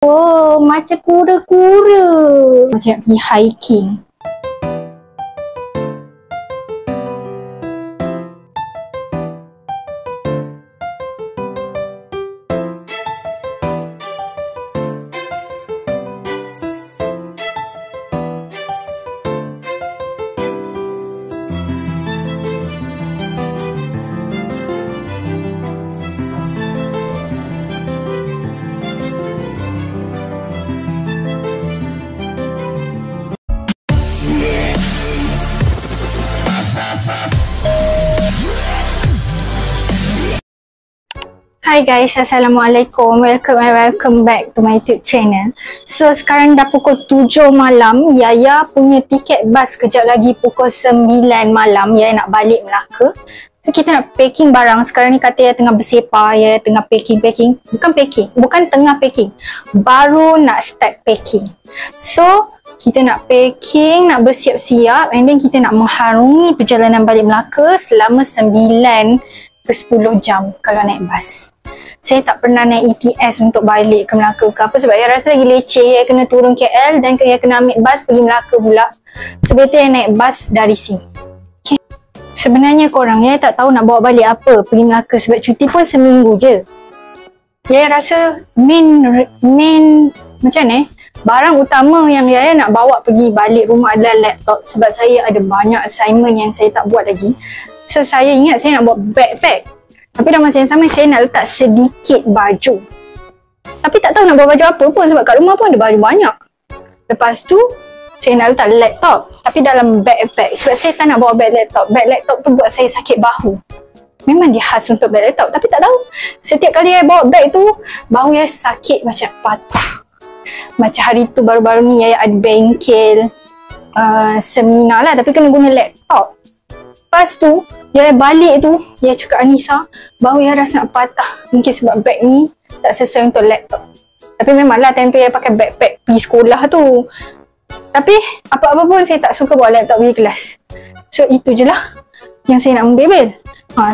Oh, macam kura-kura. Macam nak pergi hiking. Hi guys, Assalamualaikum. Welcome back to my YouTube channel. So sekarang dah pukul 7 malam. Yaya punya tiket bas kejap lagi pukul 9 malam. Yaya nak balik Melaka. So kita nak packing barang. Sekarang ni kata Yaya tengah bersepah. Yaya tengah packing. Bukan tengah packing. Baru nak start packing. So kita nak packing, nak bersiap-siap, and then kita nak mengharungi perjalanan balik Melaka selama 9 ke 10 jam kalau naik bas. Saya tak pernah naik ETS untuk balik ke Melaka ke apa, sebab saya rasa lagi leceh. Saya kena turun KL dan saya kena ambil bas pergi Melaka pula. So better saya naik bas dari sini. Okay. Sebenarnya korang, saya tak tahu nak bawa balik apa pergi Melaka sebab cuti pun seminggu je. Saya rasa main macam ni, barang utama yang saya nak bawa pergi balik rumah adalah laptop, sebab saya ada banyak assignment yang saya tak buat lagi. So saya ingat saya nak bawa backpack, tapi dalam masa yang sama saya nak letak sedikit baju. Tapi tak tahu nak bawa baju apa pun sebab kat rumah pun ada baju banyak. Lepas tu saya nak letak laptop tapi dalam backpack sebab saya tak nak bawa bag laptop. Bag laptop tu buat saya sakit bahu. Memang dia khas untuk bag laptop, tapi tak tahu setiap kali saya bawa bag tu bahu saya sakit macam patah. Macam hari tu baru-baru ni saya ada bengkel seminar lah, tapi kena guna laptop. Lepas tu, dia balik tu, dia cakap Anissa, baru dia rasa nak patah. Mungkin sebab beg ni tak sesuai untuk laptop. Tapi memanglah time tu dia pakai backpack pergi sekolah tu. Tapi apa-apa pun saya tak suka bawa laptop pergi kelas. So itu je lah yang saya nak membebel.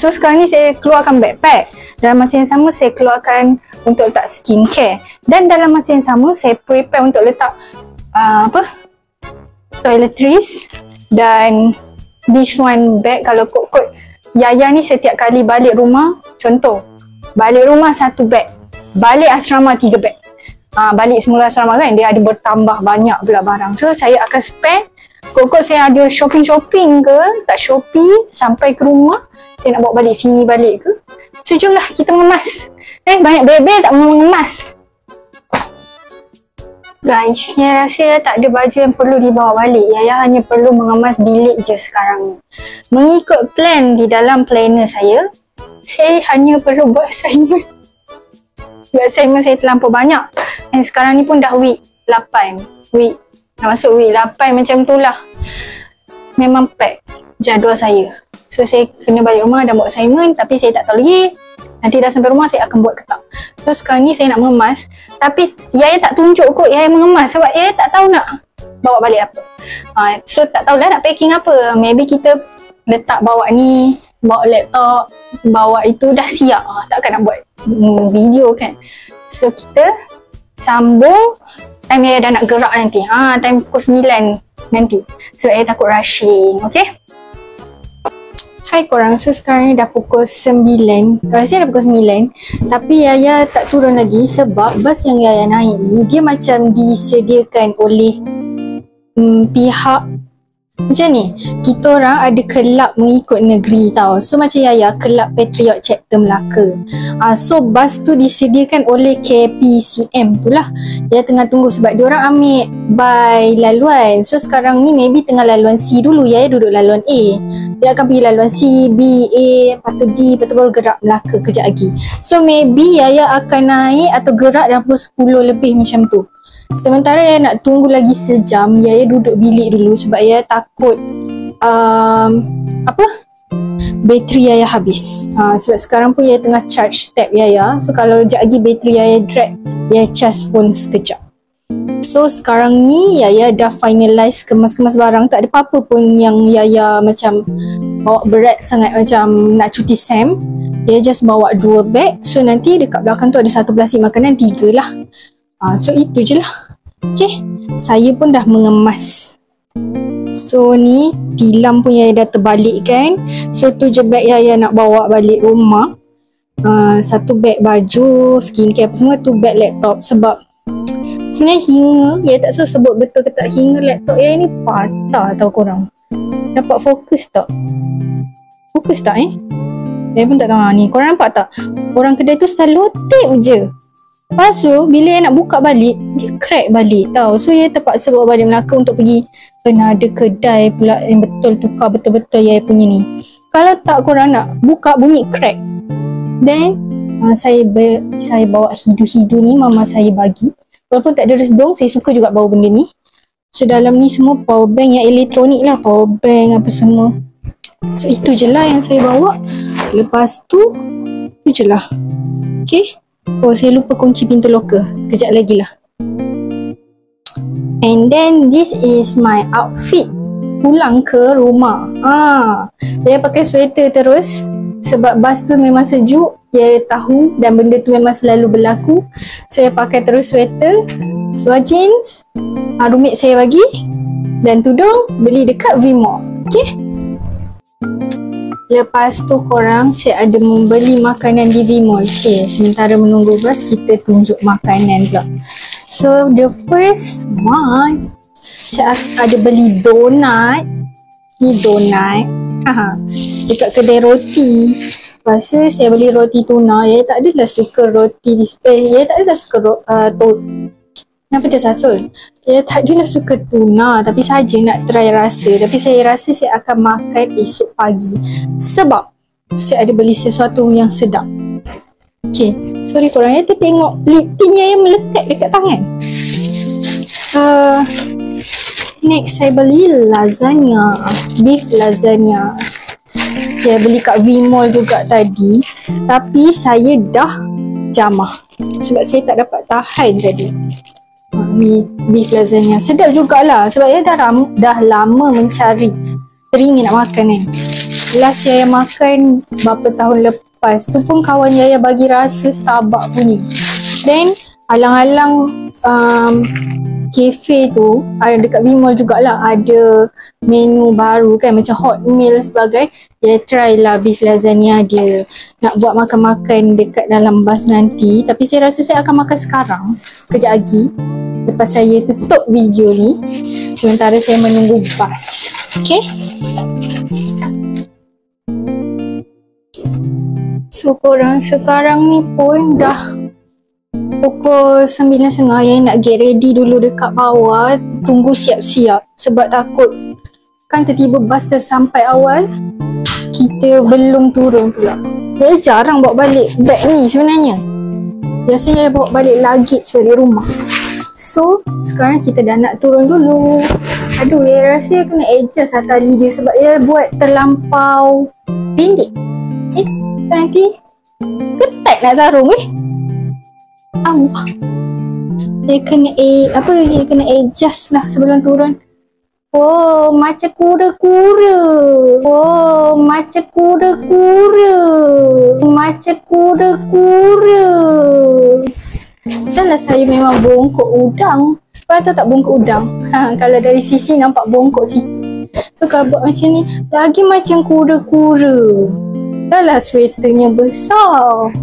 So sekarang ni saya keluarkan backpack. Dalam masa yang sama saya keluarkan untuk letak skincare. Dan dalam masa yang sama saya prepare untuk letak toiletries dan this one bag. Kalau kot Yaya ni setiap kali balik rumah, contoh balik rumah 1 bag, balik asrama 3 bag. Balik semula asrama kan dia ada bertambah banyak pula barang. So saya akan spend, kot saya ada shopping ke tak Shopee sampai ke rumah, saya nak bawa balik sini balik ke. So jomlah kita mengemas. Banyak bebel tak mengemas. Guys, saya rasa tak ada baju yang perlu dibawa balik. Yaya hanya perlu mengemas bilik je sekarang ni. Mengikut plan di dalam planner saya hanya perlu buat assignment. Buat assignment saya terlampau banyak. Dan sekarang ni pun dah week 8. Dah masuk week 8 macam tu lah. Memang pack jadual saya. So saya kena balik rumah dan buat assignment, tapi saya tak tahu lagi. Nanti dah sampai rumah saya akan buat ke tak. So sekarang ni saya nak mengemas, tapi Yaya tak tunjuk kot Yaya mengemas sebab Yaya tak tahu nak bawa balik apa. So tak tahulah nak packing apa. Maybe kita letak bawa ni, bawa laptop, bawa itu dah siap. Takkan nak buat video kan. So kita sambung time Yaya dah nak gerak nanti. Time pukul 9 nanti. Sebab Yaya takut rushing. Okay? Hai korang, so sekarang ni dah pukul 9. Rasanya dah pukul 9, tapi Yaya tak turun lagi sebab bas yang Yaya naik ni dia macam disediakan oleh pihak macam ni. Kita orang ada kelab mengikut negeri tau. So macam Yaya kelab Patriot Chapter Melaka. So bas tu disediakan oleh KPCM tu lah. Dia tengah tunggu sebab dia orang ambil by laluan. So sekarang ni maybe tengah laluan C dulu. Yaya duduk laluan A. Dia akan pergi laluan C, B, A, lepas tu D, lepas tu baru gerak Melaka kejap lagi. So maybe Yaya akan naik atau gerak dalam pukul 10 lebih macam tu. Sementara Yaya nak tunggu lagi sejam, Yaya duduk bilik dulu sebab Yaya takut bateri Yaya habis. Sebab sekarang pun Yaya tengah charge tab Yaya. So kalau sekejap lagi bateri Yaya drag, Yaya charge phone sekejap. So sekarang ni Yaya dah finalize kemas-kemas barang. Tak ada apa-apa pun yang Yaya macam bawa berat sangat macam nak cuti SEM. Yaya just bawa 2 beg. So nanti dekat belakang tu ada 1 plastik makanan, 3 lah. So itu je lah. Okay, saya pun dah mengemas. So ni tilam pun Yaya dah terbalik kan. So tu je beg Yaya nak bawa balik rumah. Satu beg baju, skincare apa semua, tu beg laptop. Sebab sebenarnya hingga, Yaya tak tahu sebut betul ke tak, hingga laptop Yaya ni patah tau korang. Dapat fokus tak? Fokus tak Yaya pun tak tahu ni. Korang nampak tak? Orang kedai tu selotip je. Lepas tu, bila Yaya nak buka balik, dia crack balik tau. So Yaya terpaksa bawa balik Melaka untuk pergi ada kedai pula yang betul, tukar betul-betul Yaya punya ni. Kalau tak korang nak buka, bunyi crack. Then saya bawa hidu-hidu ni, mama saya bagi. Walaupun tak ada resdung, saya suka juga bawa benda ni. So dalam ni semua power bank yang elektronik lah, power bank apa semua. So itu je lah yang saya bawa. Lepas tu, itu je lah. Okay. Oh, saya lupa kunci pintu loker. Kejap lagi lah. And then this is my outfit pulang ke rumah. Saya pakai sweater terus sebab bas tu memang sejuk. Saya tahu dan benda tu memang selalu berlaku. So saya pakai terus sweater, seluar jeans, roommate saya bagi, dan tudung beli dekat V-Mall. Okay. Lepas tu korang, saya ada membeli makanan di V-Mall. Sementara menunggu bas, kita tunjuk makanan pula. So the first one, saya ada beli donut. Ni donut dekat kedai roti. Lepas tu saya beli roti tuna. Saya tak adalah suka roti saya tak adalah suka kenapa tersasul? Saya tak adalah suka tuna, tapi saja nak try rasa. Tapi saya rasa saya akan makan esok pagi sebab saya ada beli sesuatu yang sedap. Okay, sorry korang, ya tengok lip tint yang melekat dekat tangan. Next saya beli lasagna, beef lasagna. Saya beli kat V-Mall juga tadi, tapi saya dah jamah sebab saya tak dapat tahan tadi. Ni beef lasagna sedap jugalah sebab saya dah lama mencari, teringin nak makan kan. Last saya makan berapa tahun lepas tu pun kawan Yaya bagi rasa Starbucks punya. Then alang-alang cafe tu dekat V-Mall jugalah ada menu baru kan, macam hot meal sebagai. Dia try lah beef lasagna dia. Nak buat makan-makan dekat dalam bas nanti, tapi saya rasa saya akan makan sekarang, kejap lagi lepas saya tutup video ni, sementara saya menunggu bas. Okay. So korang, sekarang ni pun dah pukul 9.30. Yang nak get ready dulu dekat bawah, tunggu siap-siap sebab takut kan tiba-tiba bas tersampai awal, kita belum turun pula. Saya jarang bawa balik beg ni sebenarnya. Biasanya saya bawa balik luggage balik rumah. So sekarang kita dah nak turun dulu. Aduh, saya rasa saya kena adjust tali dia sebab dia buat terlampau pendek. Nanti ketat nak sarung Allah. Dia kena adjust lah sebelum turun. Oh, macam kura-kura. Oh, macam kura-kura. Macam kura-kura. Dahlah saya memang bongkok udang. Korang tahu tak bongkok udang? Kalau dari sisi nampak bongkok sikit. So kalau buat macam ni, lagi macam kura-kura. Dahlah sweaternya besar.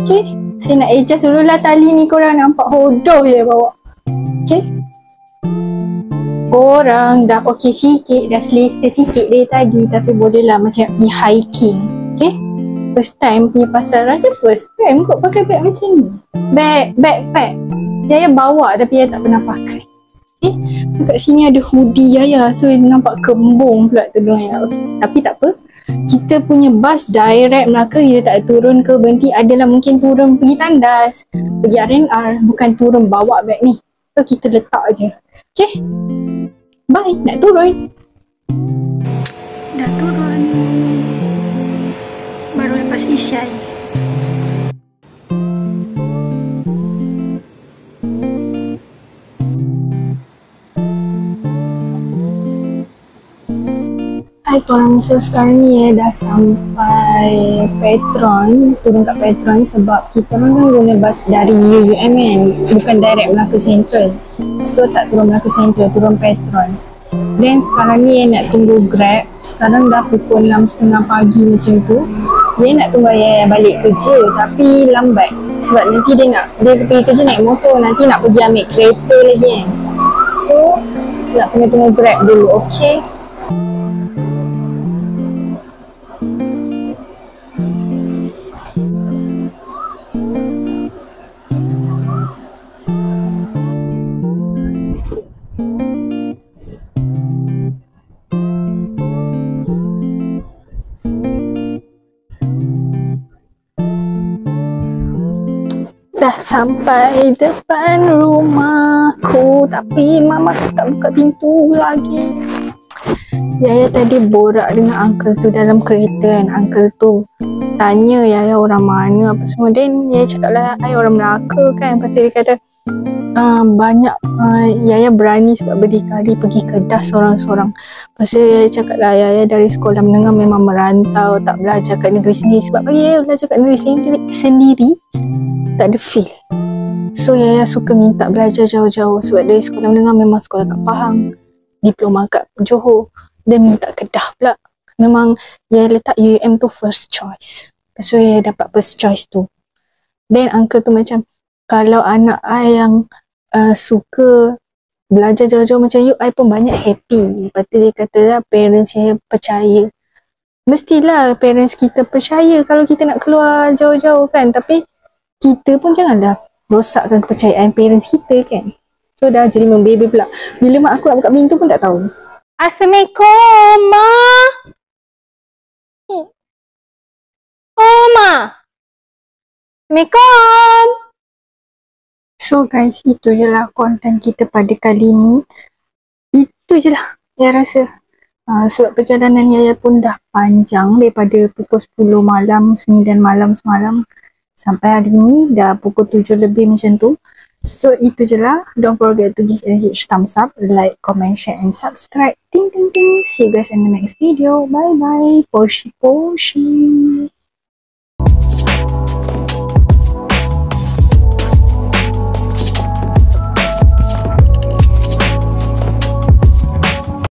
Okay, saya nak adjust dulu lah tali ni. Korang nampak hodoh je bawa. Okay. Korang dah okey sikit, dah selesa sikit dari tadi, tapi bolehlah macam nak pergi hiking. Okay. First time punya pasal, rasa first time kot pakai beg macam ni. Backpack. Saya bawa tapi saya tak pernah pakai. Okay. Dekat sini ada hoodie Yaya, so nampak kembung pula tudung Yaya. Okay. Tapi tak apa. Kita punya bas direct Melaka, kita tak turun ke berhenti. Adalah mungkin turun pergi tandas, pergi R&R, bukan turun bawa beg ni. So kita letak je. Okay. Bye. Nak turun. Dah turun. Baru lepas isyai. Hai korang, so sekarang ni dah sampai turun kat Petron sebab kita orang kan guna bas dari UUM kan, bukan direct Melaka Central. So tak turun Melaka Central, turun Petron. Dan sekarang ni nak tunggu Grab. Sekarang dah pukul 6.30 pagi macam tu. Dia nak tunggu ayah balik kerja tapi lambat. Sebab nanti dia pergi kerja naik motor, nanti nak pergi ambil kereta lagi kan. So nak kena tunggu Grab dulu, okay? Dah sampai depan rumahku tapi mama tak buka pintu lagi. Yaya tadi borak dengan uncle tu dalam kereta kan. Uncle tu tanya Yaya orang mana apa semua. Dan Yaya cakap lah Yaya orang Melaka kan. Lepas tu dia kata banyak Yaya berani sebab berdikari pergi Kedah seorang-seorang. Lepas tu Yaya cakap lah Yaya dari sekolah menengah memang merantau, tak belajar kat negeri sendiri. Sebab bagi Yaya belajar kat negeri sendiri tak ada feel. So Yaya suka minta belajar jauh-jauh sebab dari sekolah menengah memang sekolah kat Pahang, diploma kat Johor, dan minta Kedah pula. Memang Yaya letak UUM tu first choice. So Yaya dapat first choice tu. Dan uncle tu macam, kalau anak I yang suka belajar jauh-jauh macam you, I pun banyak happy. Lepas tu dia kata lah parents saya percaya. Mestilah parents kita percaya kalau kita nak keluar jauh-jauh kan. Tapi kita pun janganlah rosakkan kepercayaan parents kita kan. So dah jadi membebe pula. Bila mak aku nak buka pintu pun tak tahu. Assalamualaikum, Ma. Oh, Ma. Assalamualaikum. So guys, itu je lah konten kita pada kali ni. Itu je lah Yaya rasa. Sebab perjalanan Yaya pun dah panjang daripada pukul 10 malam, 9 malam semalam. Sampai hari ni dah pukul 7 lebih macam tu. So itu je lah. Don't forget to give a huge thumbs up, like, comment, share and subscribe. Ting ting ting. See you guys in the next video. Bye bye. Poshi poshi.